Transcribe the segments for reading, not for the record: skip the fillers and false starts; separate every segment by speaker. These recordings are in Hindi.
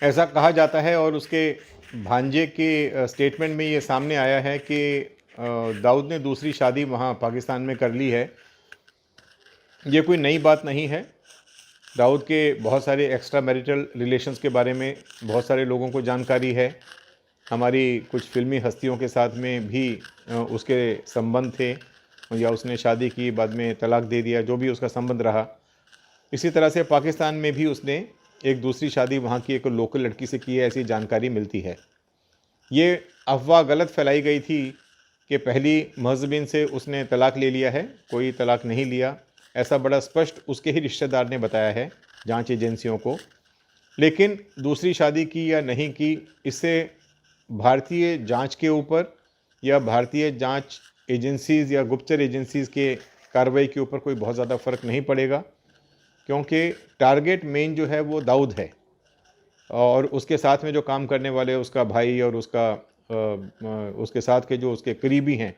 Speaker 1: ऐसा कहा जाता है और उसके भांजे के स्टेटमेंट में ये सामने आया है कि दाऊद ने दूसरी शादी वहाँ पाकिस्तान में कर ली है। ये कोई नई बात नहीं है। दाऊद के बहुत सारे एक्स्ट्रा मैरिटल रिलेशंस के बारे में बहुत सारे लोगों को जानकारी है। हमारी कुछ फिल्मी हस्तियों के साथ में भी उसके संबंध थे, या उसने शादी की बाद में तलाक दे दिया, जो भी उसका संबंध रहा। इसी तरह से पाकिस्तान में भी उसने एक दूसरी शादी वहाँ की एक लोकल लड़की से की है, ऐसी जानकारी मिलती है। ये अफवाह गलत फैलाई गई थी कि पहली महजबिन से उसने तलाक ले लिया है। कोई तलाक नहीं लिया, ऐसा बड़ा स्पष्ट उसके ही रिश्तेदार ने बताया है जांच एजेंसियों को। लेकिन दूसरी शादी की या नहीं की, इससे भारतीय जांच के ऊपर या भारतीय जांच एजेंसीज़ या गुप्तचर एजेंसीज़ के कार्रवाई के ऊपर कोई बहुत ज़्यादा फ़र्क नहीं पड़ेगा, क्योंकि टारगेट मेन जो है वो दाऊद है और उसके साथ में जो काम करने वाले उसका भाई और उसके साथ के जो उसके करीबी हैं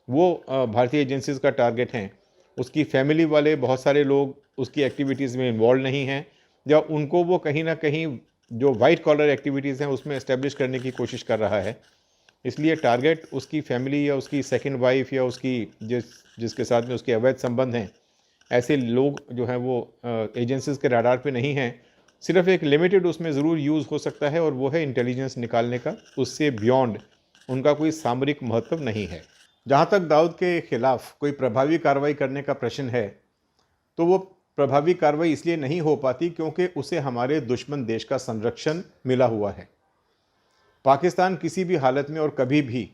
Speaker 1: वो भारतीय एजेंसीज़ का टारगेट हैं। उसकी फैमिली वाले बहुत सारे लोग उसकी एक्टिविटीज़ में इन्वॉल्व नहीं हैं, या उनको वो कहीं ना कहीं जो वाइट कॉलर एक्टिविटीज़ हैं उसमें इस्टेब्लिश करने की कोशिश कर रहा है। इसलिए टारगेट उसकी फैमिली या उसकी सेकंड वाइफ या उसकी जिसके साथ में उसके अवैध संबंध हैं, ऐसे लोग जो हैं वो एजेंसीज़ के राडार पे नहीं हैं। सिर्फ एक लिमिटेड उसमें ज़रूर यूज़ हो सकता है और वो है इंटेलिजेंस निकालने का। उससे बियॉन्ड उनका कोई सामरिक महत्व नहीं है। जहाँ तक दाऊद के ख़िलाफ़ कोई प्रभावी कार्रवाई करने का प्रश्न है, तो वो प्रभावी कार्रवाई इसलिए नहीं हो पाती क्योंकि उसे हमारे दुश्मन देश का संरक्षण मिला हुआ है। पाकिस्तान किसी भी हालत में और कभी भी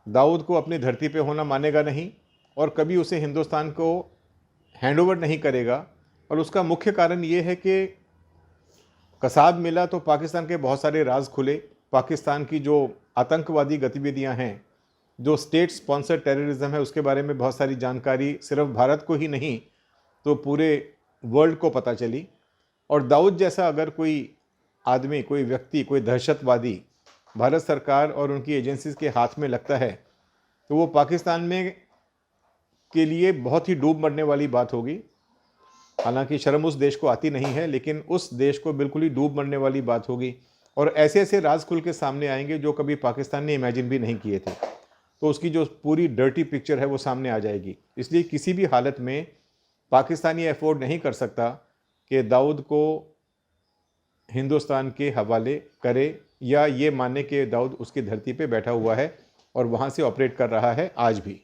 Speaker 1: दाऊद को अपनी धरती पे होना मानेगा नहीं और कभी उसे हिंदुस्तान को हैंडओवर नहीं करेगा। और उसका मुख्य कारण ये है कि कसाब मिला तो पाकिस्तान के बहुत सारे राज खुले। पाकिस्तान की जो आतंकवादी गतिविधियां हैं, जो स्टेट स्पॉन्सर टेररिज्म है, उसके बारे में बहुत सारी जानकारी सिर्फ भारत को ही नहीं तो पूरे वर्ल्ड को पता चली। और दाऊद जैसा अगर कोई आदमी, कोई व्यक्ति, कोई दहशतवादी भारत सरकार और उनकी एजेंसीज के हाथ में लगता है तो वो पाकिस्तान में के लिए बहुत ही डूब मरने वाली बात होगी। हालांकि शर्म उस देश को आती नहीं है, लेकिन उस देश को बिल्कुल ही डूब मरने वाली बात होगी। और ऐसे ऐसे राज खुल के सामने आएंगे जो कभी पाकिस्तान ने इमेजिन भी नहीं किए थे। तो उसकी जो पूरी डर्टी पिक्चर है वो सामने आ जाएगी। इसलिए किसी भी हालत में पाकिस्तान ये अफोर्ड नहीं कर सकता कि दाऊद को हिंदुस्तान के हवाले करे या ये माने कि दाऊद उसकी धरती पे बैठा हुआ है और वहाँ से ऑपरेट कर रहा है आज भी।